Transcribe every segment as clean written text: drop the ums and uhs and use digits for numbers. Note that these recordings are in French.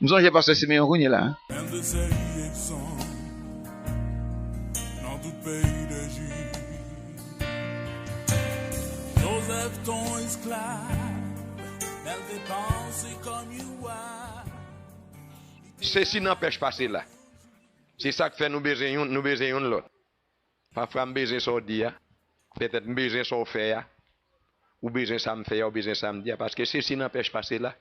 Nous sommes pasteur Siméon Rounier là. Dans tout pays de Jude, Joseph ton esclave, elle dépense comme you are. Ceci n'empêche pas cela. C'est ça que fait nous besoin l'autre. Parfois nous besoin ça dire, peut-être nous besoin ça faire, ou besoin ça me faire, ou besoin ça me dire, parce que ceci n'empêche pas cela.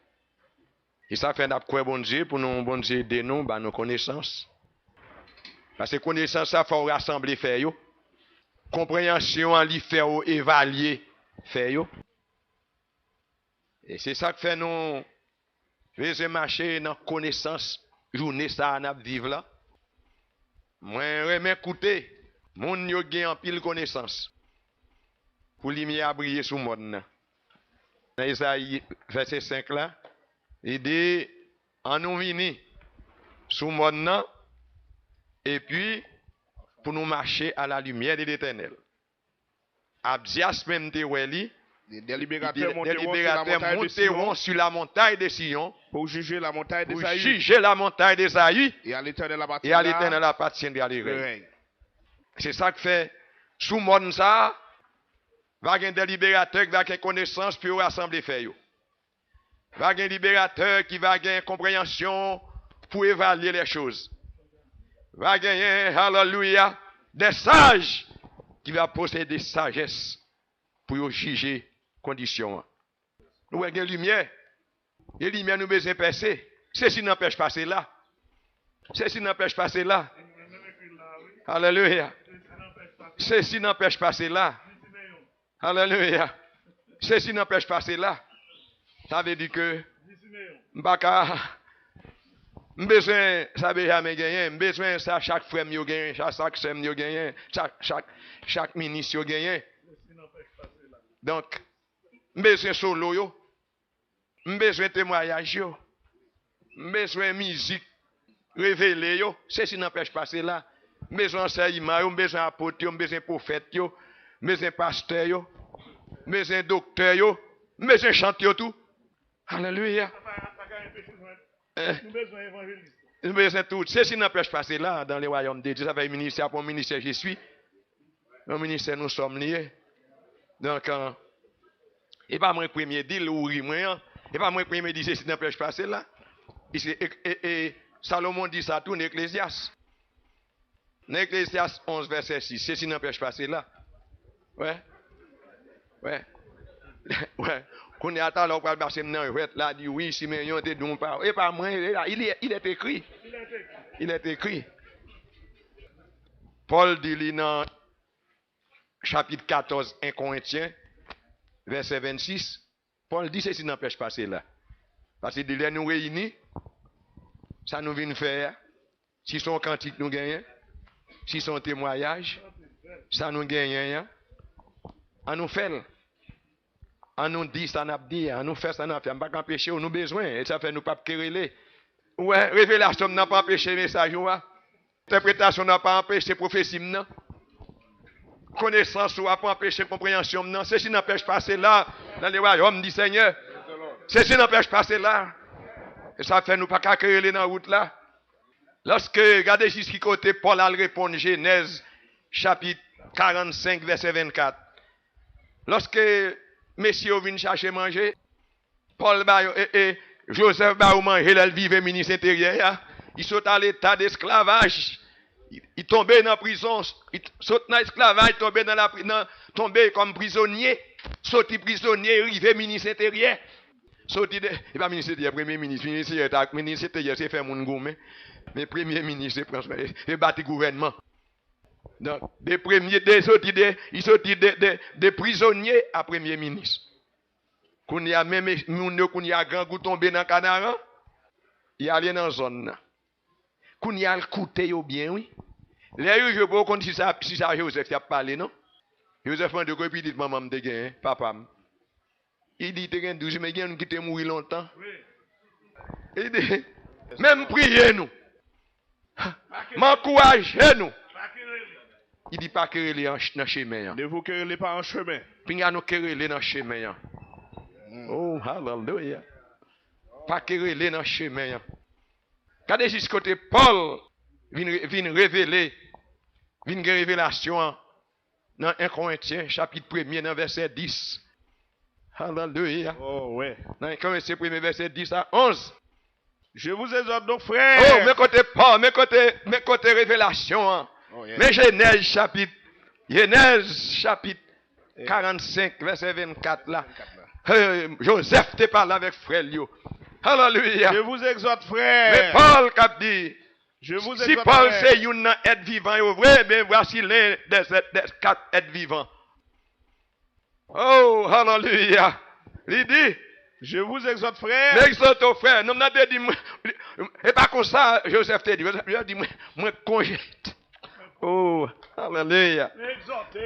Et ça fait d'après bon Dieu pour nous bon Dieu aider nous bah nos connaissances. Parce que connaissance ça faut rassembler faire yo. Compréhension en li faire évaluer faire yo. Et c'est ça que fait nous besoin marcher dans connaissance journée ça n'a vivre là. Moi remet écouter moun yo gen en pile connaissance. Pour lumière briller sous monde. Dans Isaïe verset 5 là, il dit en nous vini sous monde et puis pour nous marcher à la lumière de l'Éternel. Abdias même te weli, des délibérateurs monteront sur la montagne de Sion pour juger la montagne d'Esaïe. Et à l'Éternel appartiendra le règne. C'est ça que fait sous monde ça, va un délibérateur qui va avoir connaissance pour rassembler faire yo. Va un libérateur qui va avoir compréhension pour évaluer les choses. Va gagner, alléluia, des sages qui va posséder sagesse pour juger conditions. Nous avons une lumière. Et la lumière nous besoin de passer. Ceci n'empêche pas cela. Ceci n'empêche pas cela. Alléluia. Ceci n'empêche pas cela. Alléluia. Ceci n'empêche pas cela. Ça veut dire que m'baka besoin ça veut jamais gagner, besoin ça chaque frère yo gagner, chaque sœur yo gagner, chaque ministre yo gagner. Donc besoin solo yo, besoin témoignage yo, besoin musique révélée yo, ceci n'empêche pas cela. Besoin enseignement yo, besoin apôtre yo, besoin prophète yo, besoin pasteur yo, besoin docteur yo, besoin chanter yo tout. Alléluia. Nous besoin tout. Ceci n'empêche pas cela dans les royaumes de Dieu. Ça fait ministère pour ministère je suis. Dans le ministère nous sommes liés. Donc, et pas moi premier dit ou moi. Et pas moi premier dit ceci n'empêche pas cela. Et Salomon dit ça tout dans Ecclésiaste. Dans Ecclésiaste 11 verset 6. Ceci n'empêche pas cela. Ouais. Ouais. Ouais. Qu'on est à temps là, on va passer dans le là, dit oui, si mais te don pas. Et pas moi, il est écrit. Il est écrit. Paul dit dans chapitre 14, 1 Corinthiens, verset 26. Paul dit ceci n'empêche pas cela. Parce que de nous réunis, ça nous vient faire. Si son cantique nous gagne, si son témoignage, ça nous gagne. On nous fait. On nous dit ça n'a pas dit, on nous fait ça n'a pas pas empêcher, nous besoin et ça fait nous pas quereller. Ouais, révélation n'a pas empêché message ouais. Interprétation n'a pas empêché prophétie non. Connaissance n'a pas empêché compréhension non. Ceci n'empêche pas cela dans les royaumes du Seigneur. Ceci n'empêche pas cela. Et ça fait nous pas quereller dans la route là. Lorsque regardez jusqu'à côté Paul a répondu Genèse chapitre 45 verset 24. Lorsque messieurs viennent chercher manger. Paul et Joseph ba ou manger, il vivait ministre intérieur. Il saute à l'état d'esclavage. Il tombait dans la prison. Il saute dans l'esclavage, il tombait tombé comme prisonnier. Sorti prisonnier, arrivé ministre intérieur. Sorti de, et pas ministre intérieur, premier ministre. Ministre intérieur, c'est faire mon gourmet. Mais premier ministre, c'est bâti gouvernement. Donc, des premiers, ils sont des prisonniers à premier ministre. Qu'on y a même, qu'on y a grand goût tombé dans le canard, il y a allé dans la zone. Qu'on y a le côté bien, oui. Là, je ne sais pas si ça Joseph a parlé, non? Joseph m'a dit que dit maman me gagné, papa. Il dit, tu as 12, mais il qui t'a mouru longtemps. Il dit, même priez nous. M'encouragez nous. Il dit pas quereller dans le chemin. Ne vous querellez pas en chemin. Puis il y a nous quereller dans le chemin. Oh, hallelujah. pas quereller dans le chemin. Regardez juste côté Paul vient révéler, vient révélation dans 1 Corinthiens, chapitre 1er, dans verset 10. Alléluia. Oh, ouais. Dans 1 Corinthiens 1er, verset 10 à 11. Je vous exhorte donc, Oh, frère. mes côtés Paul, mes côtés révélation. Oh, yeah. Mais Genèse chapitre 45, verset 24 là. Joseph te parle avec frère Lio. Alléluia. Je vous exhorte, Mais frère. Paul cap dit, Je vous si exhorte, Paul frère. c'est une être vivant, est vrai, mais voici l'un des 4 êtres vivants. Oh, alléluia. Il dit, Je vous exhorte, frère. mais exhorte au frère. Non, n'a dit, et pas comme ça, Joseph te dit, Joseph dit, moi congète. Oh, alléluia.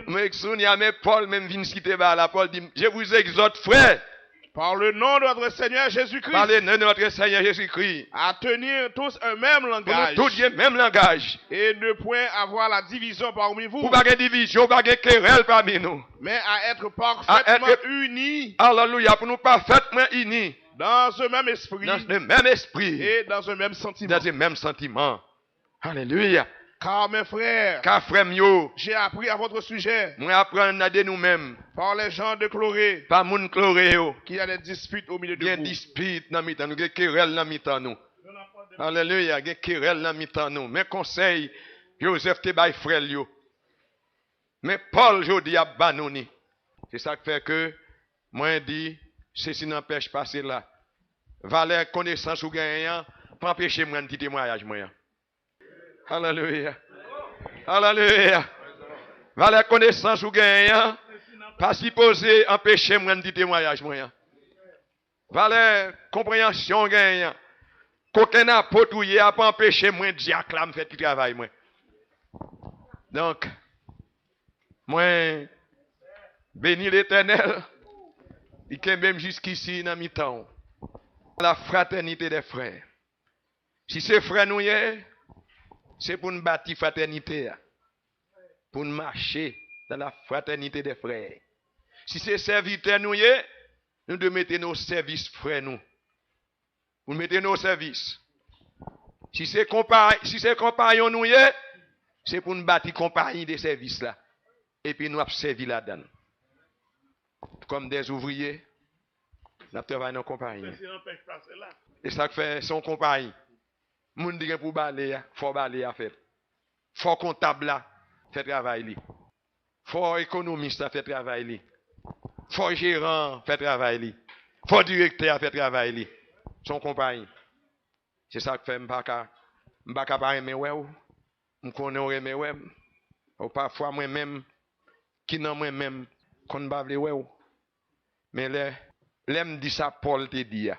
Mais souviens, mais Paul même vient citer là, Paul dit, je vous exhorte, frère, Par le nom de notre Seigneur Jésus-Christ. par le nom de notre Seigneur Jésus-Christ, À tenir tous un même pour nous langage. tous dire même langage. Et ne point avoir la division parmi vous. Pour pas de division, pas de querelle parmi nous. Mais à être parfaitement unis Alléluia, pour nous parfaitement unis dans ce même esprit. dans le même esprit, Et dans un même sentiment. dans le même sentiment. Alléluia. Car mes frères, Car frère mio, j'ai appris à votre sujet, moi apprendre à de nous-mêmes, par les gens de Chlorée, pas moun chloréo, qu'il y a des disputes au milieu de il y a vous. dispute dans mitan nous, il y a querelle dans mitan nous. Alléluia, il y a querelle dans mitan nous. Mais conseil, Joseph te bay frère yo. Mais Paul jodi a banoni. C'est ça qui fait que moi dit ceci n'empêche pas cela. Valeur connaissance ou gagnant, pas empêcher moi de quitter témoignage moi. Alléluia. Alléluia. Valeur connaissance ou gagnant, pas supposé empêcher moi de quitter témoignage moi. Valeur compréhension gagnant. Qu'aucun apôtre ou yé a pas empêché moi de dire là me fait tout travail moi. Donc moi béni l'Éternel. Il est même jusqu'ici dans mi-temps. La fraternité des frères. Si c'est frère nous y est, c'est pour nous bâtir fraternité. Pour nous marcher dans la fraternité des frères. Si c'est serviteur nous y est, nous devons mettre nos services frères nous. Vous mettez nos services. Si c'est compagnon nous y est, c'est pour nous bâtir compagnie des services là. Et puis nous avons servi là-dedans. Comme des ouvriers, nous travaillons dans la compagnie. Et ça fait son compagnie. Moun dit pour balayer, faut balayer à faire. Faut comptable là, fait travail li. Faut économiste fait travail li. Faut gérant fait travail li. Faut directeur fait travail li. Son compagnie. C'est ça que fait m'baka pas aimer ouais ou. M'konne aimer ouais. Ou parfois moi-même qui nan moi-même qu'on pas vle ouais ou. Mais l'aime dit ça Paul te dit.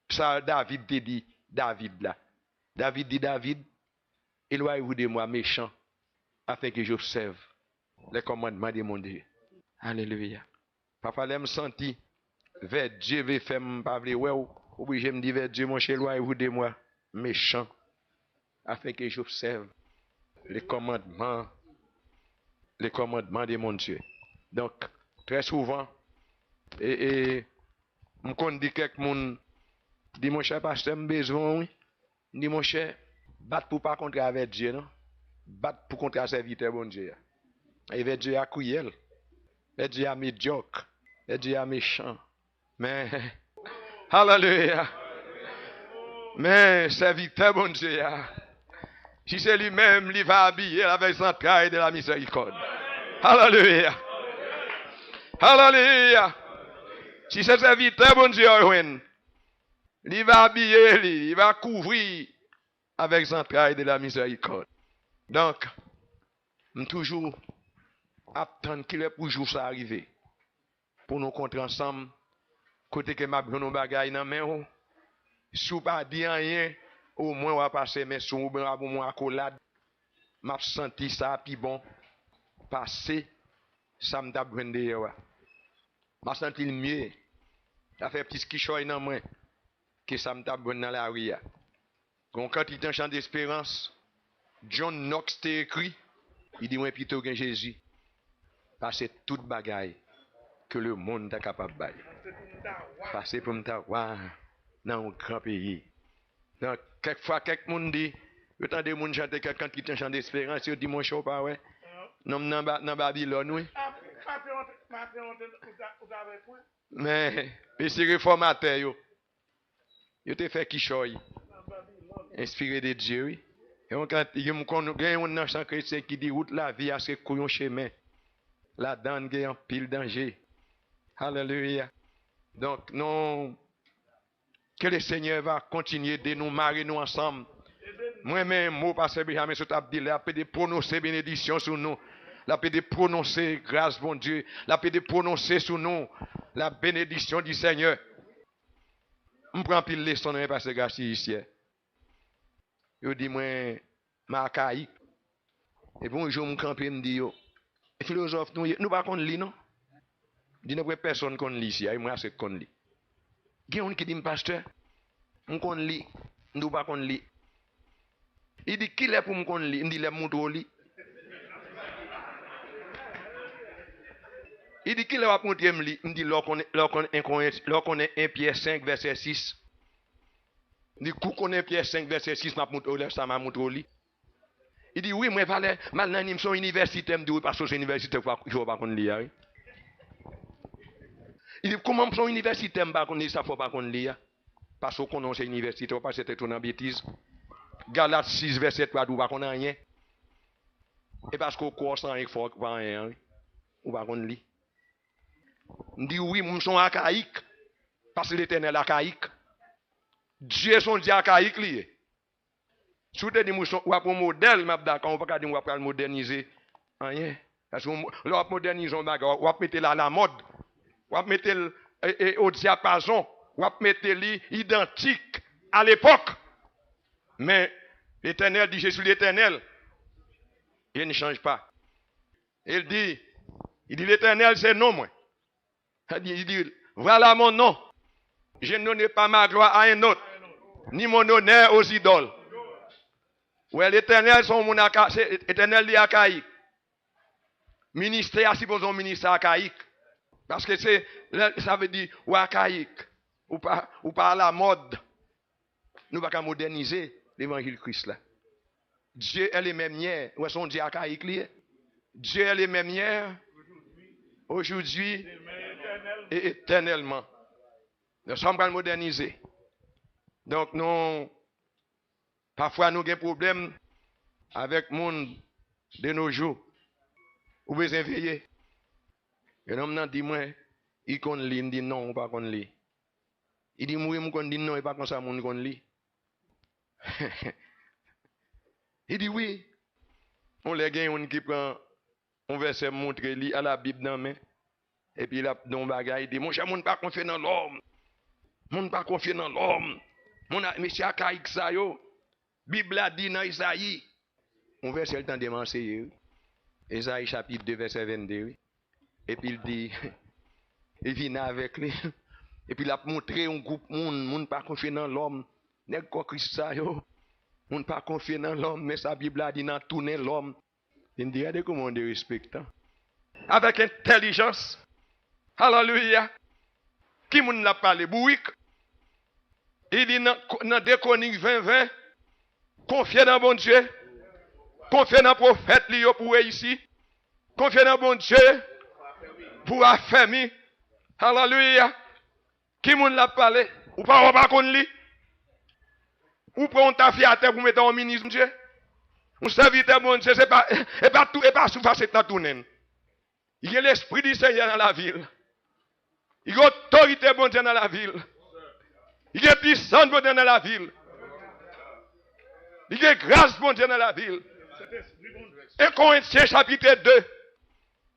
Ça David te dit David là. David dit David, éloignez-vous de moi méchant afin que j'observe les commandements de mon Dieu. Alléluia. Papa l'aime senti vers Dieu veut faire pas vle ouais ou. Obligé me dire vers Dieu mon cher éloignez-vous de moi méchant afin que j'observe les commandements de mon Dieu. Donc très souvent et me dit quelqu'un dit mon cher pasteur me besoin oui. Dit mon cher battre pour pas contre avec Dieu non. Battre pour contre serviteur bon Dieu. Et vers Dieu a cruel. Et Dieu a médiocre. Et Dieu a méchant. Mais alléluia. Mais serviteur bon Dieu. Si c'est lui-même, il va habiller avec son entrailles de la miséricorde. Alléluia. Alléluia. Si c'est serviteur bon Dieu, il va habiller, il va couvrir avec son entrailles de la miséricorde. Donc, je toujours attendre qu'il est pour jour ça arriver. Pour nous compter ensemble, côté que m'a besoin de bagaille dans main, si vous pas dit rien, au moins on va passer mes sous pour moi accolade. M'a senti ça puis bon passer ça me t'a besoin de m'a senti le mieux. Ça fait petit skichoy dans moi que ça me t'a besoin dans la rue. Quand il t'en chant d'espérance, John Knox t'a écrit, il dit moi plutôt que Jésus passer toute bagaille que le monde est capable de passer pour me voir dans un grand pays. Donc, quelquefois, quelques monde dit, autant de monde chanter quelqu'un qui te chante d'espérance, il dit mon chou pas ouais. Non, dans Babylone, oui. Mais c'est réformateur, yo. Yo te fait qui choy. Inspiré de Dieu, oui. Et quand il y a un chant chrétien qui dit route la vie à ce couillon chemin. La donne il y a un pile danger. Alléluia. Donc, non, que le Seigneur va continuer de nous marier nous ensemble. Moi-même, mot pasteur Benjamin sur table dit, la paix de prononcer bénédiction sur nous. La paix de prononcer grâce, bon Dieu. La paix de prononcer sur nous la bénédiction du Seigneur. Je prends pile leçon dans pasteur Garcia ici. Je dis, moi, ma archaïque. Et bon, je me campe et me dis, philosophe, nous ne pas qu'on lit, non? Je dis, personne qu'on lit ici, moi, c'est qu'on lit. Il y a un qui dit, pasteur, on lit, nous pas qu'on lit. Il dit, qui est pour me qu'on lit? Il dit, les moutons lit. Il dit, qui est pour me lit? Il dit, lorsqu'on est 1 Pierre 5, verset 6. Il dit, qu'on est Pierre 5, verset 6, ça m'a montré au lit. Il dit, oui, moi, mal dans son université, me dit, oui, parce que c'est université, il ne faut pas qu'on lit. Il dit, comment son université, ça ne faut pas qu'on lit. Parce qu'on c'est université, parce que c'était une bêtise. Galates 6, verset 3, ou pas qu'on a rien. Et parce qu'on croit sans rien, il faut pas rien. Ou pas qu'on lit. Il dit, oui, nous sommes archaïques. Parce que l'éternel est archaïque. Dieu est son Dieu archaïque lié. Si vous dites ou un modèle, on ne peut pas dire qu'on va le moderniser. Rien. Parce que l'on modernise, on va mettre à la mode. On va mettre au diapason. On va mettre l'identique à l'époque. Mais l'Éternel dit, je suis l'Éternel. Il ne change pas. Il dit l'Éternel, c'est non, moi. Il dit, voilà mon nom. Je ne donne pas ma gloire à un autre, ni mon honneur aux idoles. Ouais, l'Éternel, son mon Éternel archaïque. Ministère, supposons ministère archaïque. Parce que ça veut dire, ou archaïque, ou pas à la mode. Nous ne pouvons pas moderniser l'évangile Christ là. Dieu est le même hier. Où est son Dieu archaïque lié? Dieu est le même hier, aujourd'hui et éternellement. Nous sommes pas modernisés. Donc, parfois, nous avons des problèmes avec le monde de nos jours. Vous besoin veiller. Et l'homme dit, moi, il qu'on lit, il dit non, ou pas qu'on lit. Il dit, moi, il dit non, et pas comme ça, mon qu'on lit. Il dit oui. On les gagne, qui prend un verset montré lui à la Bible dans la main. Et puis là, dans le bagage, il dit, mon cher, mon pas confier dans l'homme. Mon pas confier dans l'homme. Mon monsieur archaïque ça yo. Bible a dit dans Isaïe. On verset le temps de m'enseigner. Isaïe chapitre 2 verset 22. Et puis il dit, il vient avec lui. Et puis il a montré un groupe monde pas confier dans l'homme. N'est quoi Christ ça yo. Moun pas confier dans l'homme, mais sa Bible a dit dans tourner l'homme. Il dit, regardez comment on les respecte. Avec intelligence. Alléluia. Qui moun l'a parlé? Bouik. Il dit dans 2 Chroniques 20, confiez dans bon Dieu. Confiez dans le prophète pour ici. Confiez dans bon Dieu pour affermir. Alléluia. Qui moun l'a parlé? Ou pas qu'on lit? Ou prend ta fille à terre pour mettre en ministre, Dieu? Un serviteur, bon Dieu, c'est pas tout, et pas sous facette dans tout. Il y a l'esprit du Seigneur dans la ville. Il y a l'autorité, bon Dieu, dans la ville. Il y a puissance, bon Dieu, dans la ville. Il y a grâce, bon Dieu, dans la ville. Et Corinthiens, chapitre 2.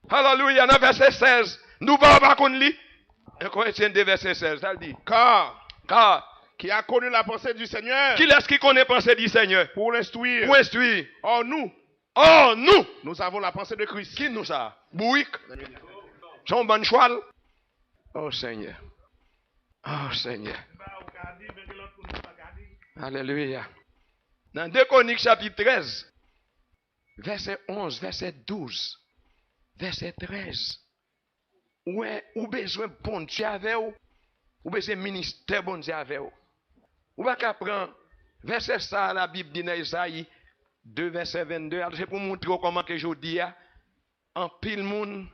Alléluia, dans verset 16. Nous ne pas qu'on lit. Et Corinthiens 2, verset 16, ça dit. Car. Qui a connu la pensée du Seigneur? Qui est-ce qui connaît la pensée du Seigneur? Pour l'instruire. Pour instruire. Or nous. Nous avons la pensée de Christ. Qui nous ça? Bouik. Son bon cheval. Oh Seigneur. Oh Seigneur. Alléluia. Dans 2 Chroniques chapitre 13, verset 11, verset 12, verset 13. Ouais, ou besoin bon Dieu avec vous. Ou besoin ministère bon Dieu avec vous. Ou pas qu'à prendre verset ça, la Bible dit dans Isaïe 2, verset 22. C'est pour montrer comment que je dis, en pile monde,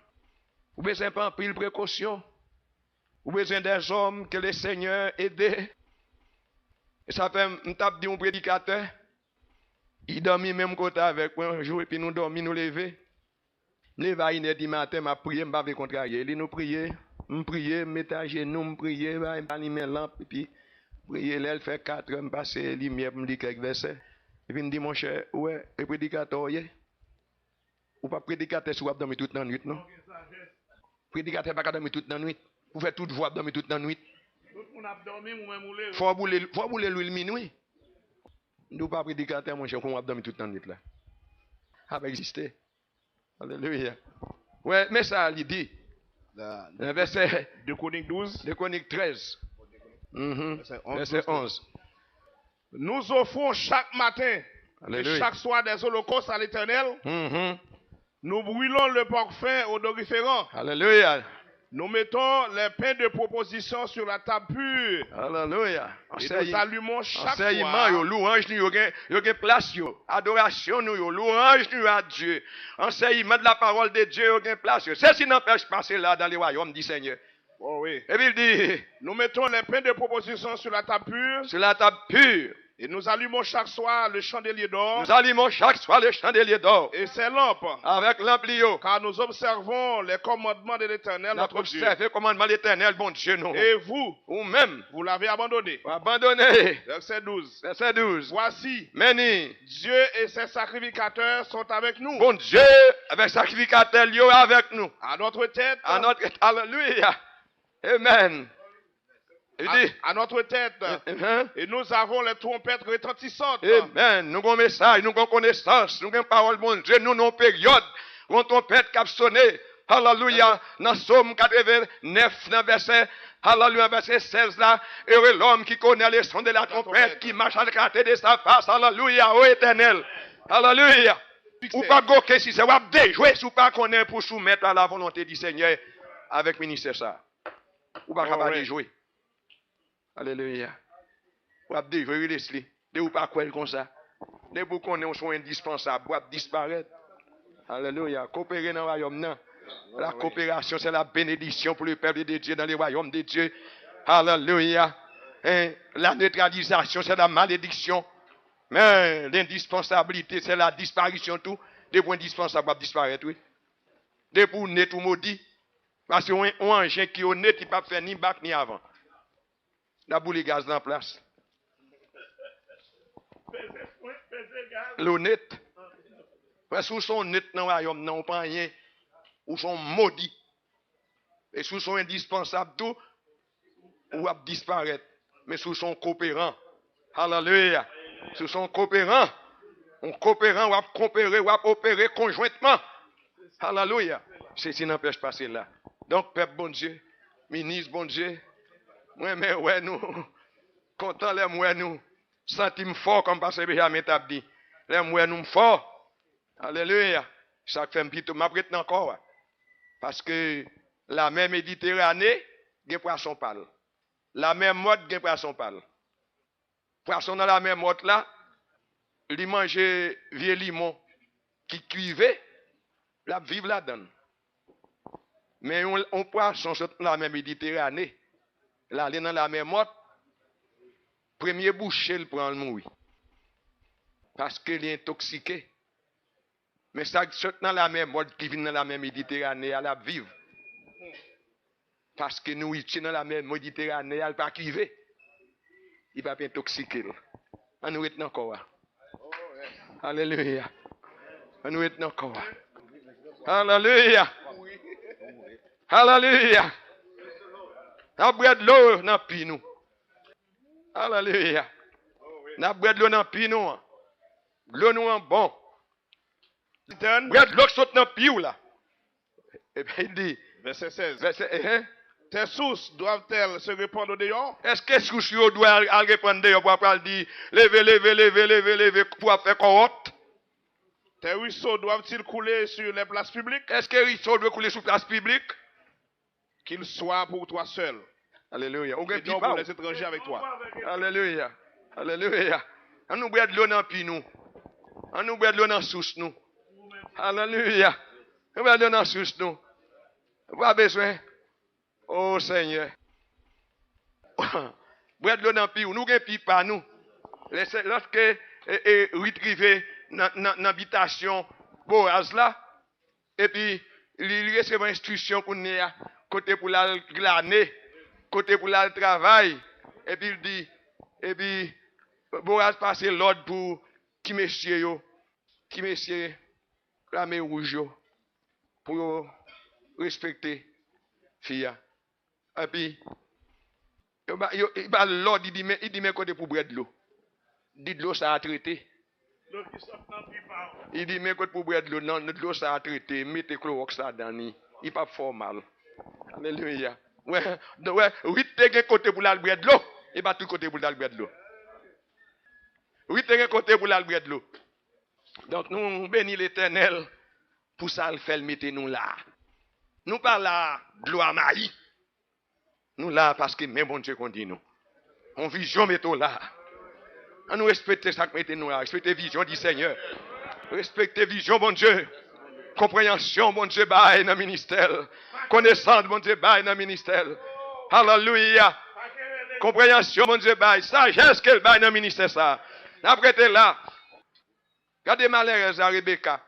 ou besoin pas en pile précaution, ou besoin des hommes que le Seigneur aide. Et ça fait, on tape dit un prédicateur, il dormit même côté avec moi un jour, et puis nous dormons, nous lever. Lever à 1h du matin, m'a prié, m'a pas contrarier. Il nous prier, me prier, mettre à genoux, me prier, m'a allumer lampe, et puis prier, elle fait 4 heures, me passer lumière, me dit quelques versets. Et puis me dit, mon cher, ouais, le prédicateur, ou pas prédicateur, si vous dormir toute la nuit, non? Prédicateur, pas dormir toute la nuit. Vous faites toute voix, dormir toute la nuit. Faut bouler l'huile minuit. Nous pas prédicateur, mon cher, qu'on va dormir toute la nuit là. Ça va exister. Alléluia. Ouais, mais ça, il dit. Verset 2 Chroniques 12. 2 Chroniques 13. Verset 11. Nous offrons chaque matin Alléluia. et chaque soir des holocaustes à l'Éternel. Nous brûlons le parfum odoriférant. Alléluia. Nous mettons les pains de proposition sur la table pure. Alléluia. Et nous allumons chaque Enseignement, soir. louange, nous avons place, adoration, nous louange, nous à Dieu. Enseignement de la parole de Dieu, nous avons place. Ceci n'empêche pas cela dans les royaumes du Seigneur. Oh oui. Et puis il dit, Nous mettons les pains de proposition sur la table pure. sur la table pure, Et nous allumons chaque soir le chandelier d'or nous allumons chaque soir le chandelier d'or et ses lampes. avec l'amplio. Car nous observons les commandements de l'Éternel, Nous notre Dieu. observons le commandement de l'Éternel, bon Dieu, non. Et vous, Ou même, vous l'avez abandonné. abandonné. Verset 12. Verset 12. Voici, Meni, Dieu et ses sacrificateurs sont avec nous. bon Dieu, avec sacrificateur, Dieu avec nous. À notre tête, À notre, alléluia. Amen. Il dit, à notre tête. Et nous avons les trompettes retentissantes. Amen. Nous avons un message, nous avons connaissance, nous avons parole, bon Dieu, nous avons période, nous avons trompette qui a sonné. Alléluia. Dans Somme 89, dans verset, alléluia, verset 16 là, heureux l'homme qui connaît les sons de la trompette, qui marche à l'écarté de sa face. Alléluia, ô éternel. Alléluia. Ou pas goker si c'est, ou pas déjouer si ou pas connaître pour soumettre à la volonté du Seigneur avec le ministère ça. Ou pas capable de jouer. Alléluia. Ou pas déjouer, Leslie. De ou pas quoi comme ça. De vous connaissez sont indispensables, ou pas disparaître. Alléluia. Coopérer dans le royaume, non. La coopération, c'est la bénédiction pour le peuple de Dieu dans le royaume de Dieu. Alléluia. La neutralisation, c'est la malédiction. Mais l'indispensabilité, c'est la disparition tout. Des points indispensables va disparaître, oui. Des pour net tout maudit. Parce qu'on a un engin qui est honnête, il ne peut pas faire ni bac ni avant. La boule de gaz dans la place. L'honnête. Parce qu'ils sont honnêtes dans le royaume, non, pas rien. Ou sont maudits. Et sous sont indispensables tout, ou va disparaître. Mais sous sont coopérants. Alléluia. Sous sont coopérants. On coopérant, on va coopérer, on va opérer conjointement. Alléluia. Ceci n'empêche pas cela. Donc, peuple bon Dieu, ministre bon Dieu, moi, mais ouais, nous, content les moi, nous, sentim fort comme pasteur Benjamin t'a dit. Les moi, nous fort. Alléluia. Ça fait un petit peu, m'apprête encore. Parce que la mer Méditerranée, il y a poisson pâle. La mer morte, il y a poisson pâle. Poisson dans la mer morte là, il mange vieux limon qui cuivait, la vive la donne. Mais on poisson dans la mer Méditerranée, là, dans la mer morte, premier boucher, il prend le mouille. Parce qu'il est intoxiqué. Mais ça, dans la mer morte qui vient dans la mer Méditerranée, elle la vive. Parce que nous, ici dans la mer Méditerranée, elle ne pas cuiver. Il ne va pas intoxiquer. On nous est encore. Alléluia. On nous est encore. Alléluia. Alléluia. On boit de l'eau dans le pinou. Alléluia. On boit de l'eau dans le pinou. L'eau nous est bon. Boit de l'eau qui saute dans le piou là. Et bien il dit. Verset 16. Tes sources doivent-elles se répandre au dehors? Est-ce que sources doivent répandre dehors pour dire levez pour faire corrotte? Tes ruisseaux doivent-ils couler sur les places publiques? Est-ce que les ruisseaux doivent couler sur les places publiques? Qu'ils soient pour toi seul. Alléluia. Et non pour les étrangers avec toi. Alléluia. Alléluia. On nous boit de l'eau dans pi nous. On nous boit de l'eau dans source nous. Alléluia. On boit de l'eau dans source nous. Pas besoin. Oh Seigneur. Boit de l'eau dans pi nous avons pi pas nous. Lorsque retrivé dans l'habitation Boaz là et puis il recevait instruction pour nous côté pour la glaner, côté pour la travail et puis il dit et puis Boaz passe l'ordre pour qui messieurs ramé rouge yo pour respecter fille et puis il va l'ordre il dit mais côté pour boire de l'eau. Dit de l'eau ça a traité. Il dit mais côté pour boire de l'eau non de l'eau ça a traité mettez chlorox ça dans il pas fort mal. Alléluia. Ouais, oui t'es côté pour la boire de l'eau et pas tout côté pour la boire de l'eau. Oui t'es côté pour la boire de l'eau. Donc nous bénis l'Éternel pour ça le fait mettre nous là. Nous pas là de l'eau à maïs. Nous là parce que même bon Dieu qu'on dit nous. On vision mettons là. On nous respecter ça que mettez nous là, respecter vision du Seigneur. Respecter vision bon Dieu. Compréhension bon Dieu bail dans ministère. Connaissance bon Dieu bail dans ministère. Alléluia. Compréhension bon Dieu bail, sagesse qu'elle bail dans ministère ça. Après t'es là. Regardez malheureuse à Rebecca.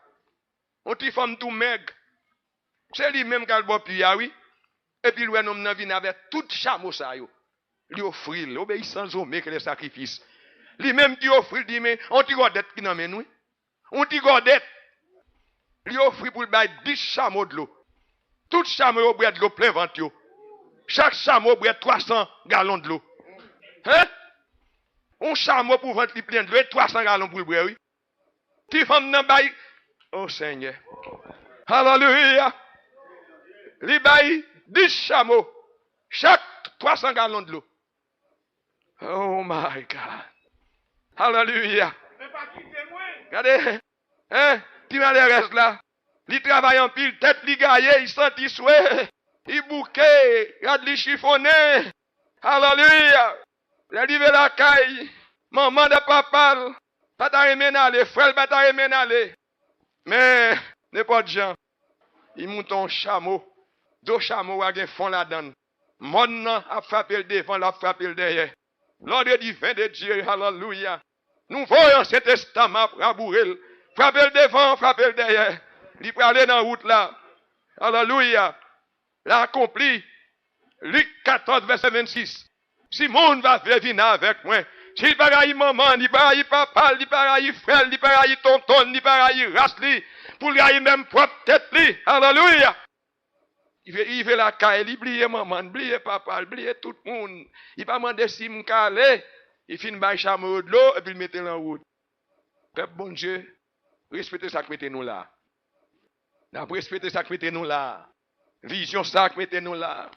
On t'y femme tout maigre. C'est lui même qui a le bon puis oui. Et puis lui nous nan vinn avec tout chameau ça yo. Lui offrir l'obéissance au mec les sacrifices. Lui même qui offre dit mais on t'y godette qui nan men nous. On t'y godette. Lui offre pour bail 10 chameaux de l'eau. Tout chameau boit de l'eau plein ventre yo. Chaque chameau boit 300 gallons de l'eau. Hein? Un chameau pour ventre li plein de l'eau et 300 gallons pour boire oui. Ti femme nan bail oh Seigneur. Alléluia. Li bail 10 chameaux. Chaque 300 gallons de l'eau. Oh my God. Alléluia. Regardez. Hein? Tu vas les reste là. Il travaille en pile, tête li gaillé, il sentit souhait. Il bouquet, regarde li chiffonné. Alléluia. Il arrive la caille. Maman de papa. Pas ta remen aller, frère, pas ta remen aller. Mais, n'importe gens. Il monte un chameau. 2 chameaux à gen fond là-dedans. Mon a frappé le devant, l'a frappé le derrière. L'ordre divin de Dieu, alléluia. Nous voyons cet testament rabourer. Frapper le devant, frapper le derrière. Il peut aller dans la route là. Alléluia. L'accompli. Luc 14, verset 26. Si monde va venir avec moi, s'il pareil maman, il pareil papa, il pareil frère, il pareil tonton, il pareil race, pour lui même propre tête, alléluia. Il veut la caille, il oublie maman, il oublie papa, il oublie tout le monde. Il va demander si me calé, il finit par chameau de l'eau et puis il met en route. Peuple bon Dieu, respectez ça que mettez nous là. Respectez ça que mettez nous là. Vision ça que mettez nous là.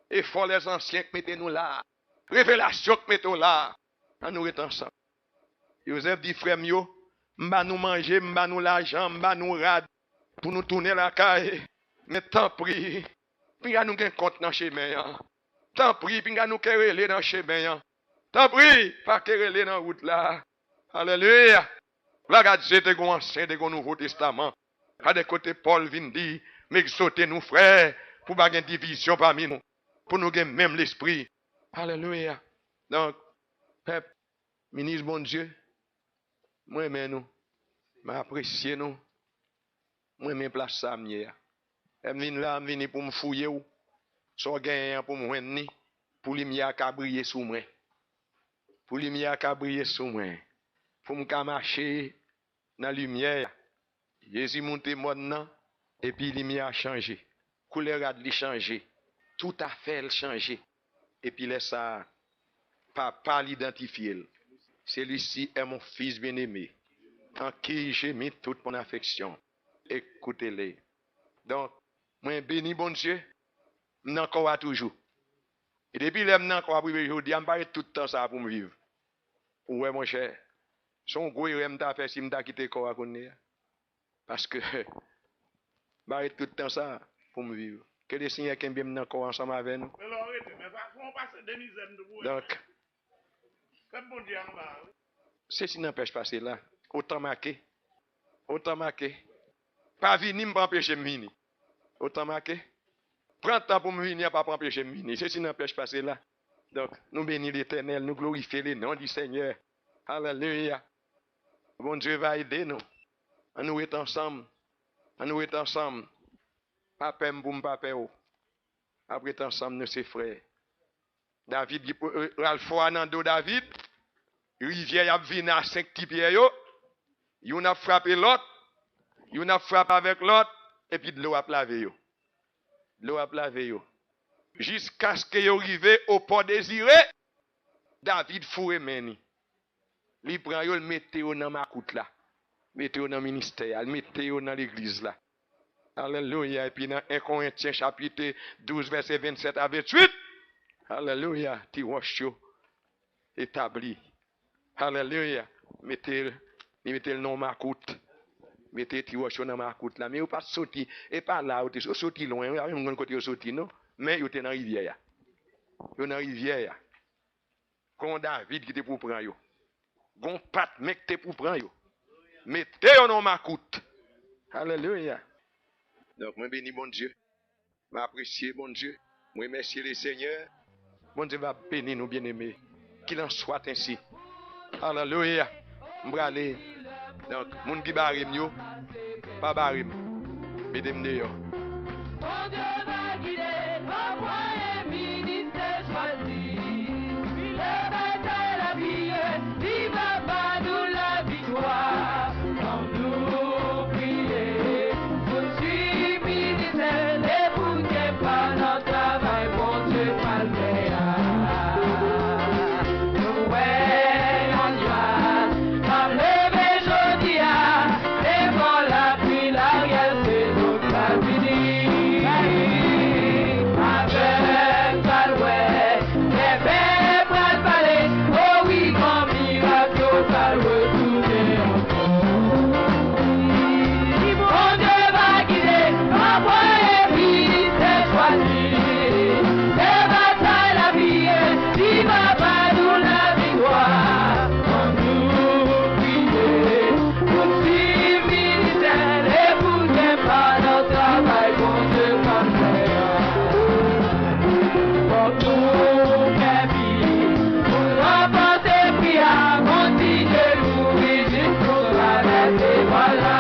Effort les anciens que mettez nous là. Révélation que mettez nous là. On nous est ensemble. Joseph dit frère mio, m'ba nous manger, m'ba nous l'argent, m'ba nous rad pour nous tourner la caille. Mais tant pis, puis nous gen compte dans chemin. Tant pis, puis nous quereler dans chemin. Tant pis, pas quereler dans route là. Alléluia. Là Dieu te gon ancien de gon Nouveau Testament. À des côtés Paul vient dire, m'exhorter nous frères pour pas gen division parmi nous, pour nous gen même l'esprit. Alléluia. Donc peuple, ministre bon Dieu, moi mais nous, m'apprécier nous. Moi mais place ça m'hier. M'vin là, m'vini pour me fouiller ou. So gagnant pour me ni, pour lumière ka briller sous moi. Pour lumière ka briller sous moi. Pour me ka marcher dans lumière. Jésus monté maintenant et puis lumière a changé. Couleur a changé. Tout à fait changé. Et puis laisse ça pas l'identifier. Celui-ci est mon fils bien-aimé, en qui j'ai mis toute mon affection. Écoutez-les. Donc, moi, béni bon Dieu, je encore toujours. Et depuis que je encore privé aujourd'hui, je ne pas tout le temps ça pour me vivre. Ouais, mon cher, son gros erreur m'a fait si je quitté le corps à connaître. Parce que, je tout le temps ça pour me vivre. Que les signes qui bien encore ensemble avec nous. Donc, Quel bon Dieu en bas. Ceci n'empêche pas cela. Autant marqué. Autant marqué. Pas venir, pas empêcher de venir. Autant marqué. Prends le temps pour me venir, pas empêcher de venir. Ceci n'empêche pas cela. Donc, nous bénissons l'Éternel, nous glorifions le nom du Seigneur. Alléluia. Bon Dieu va aider nous. On nous est ensemble. On nous est ensemble. Papa m'boum papa. Après ensemble, nous c'est frères. David, Alpha Nando David, rivière a venu à 5 petits pieds. Il a frappé l'autre. Il a frappé avec l'autre. Et puis de l'eau a lavé. L'eau a lavé. Jusqu'à ce qu'il arrive au port désiré, David fourre meni. Il prend le météo dans ma coute là. Météo dans le ministère, météo dans l'église là. Alléluia. Et puis dans 1 Corinthiens chapitre 12 verset 27 à 28. Alléluia. Tu roches établi. Alléluia. Mettez le nom ma coute. Mettez tu roches dans ma coute là. Mais vous pas sorti et pas là, vous sorti loin. Vous avez un côté sorti non. Mais vous êtes dans la rivière. Vous êtes dans la rivière. Quand David qui était pour prendre yo. Gon pat mec te pour prendre yo. Mettez dans ma coute. Alléluia. Donc, moi bénis bon Dieu. M'apprécier bon Dieu. Moi remercier le Seigneur. Bon Dieu va bénir nous bien-aimés. Qu'il en soit ainsi. Alléluia. M'bralé. Donc, moun qui barim yo. Pas barim. Mettez-moi dehors. Mon Dieu va guider, envoyer ministère choisi. Il est bataille la vie, il va pas nous la victoire. Quand nous prier, pour suivre ministère, n'écoutez pas notre travail, bon Dieu va le faire. Nous en joie, comme lever jeudi, devant la pluie, l'arrière, c'est notre avenir. Avec Salouet, les bébés prennent palais, oh oui, comme miracle, Salouet, tout est encore. Mon Dieu va guider, envoyer ministère choisi. Les batailles, la vie, il va pas nous la victoire. Quand nous prier, pour suivre ministère, n'écoutez pas notre travail, bon Dieu va le faire. Pour tout vie, pour remporter prière, continuez nous jusqu'au traverser, voilà.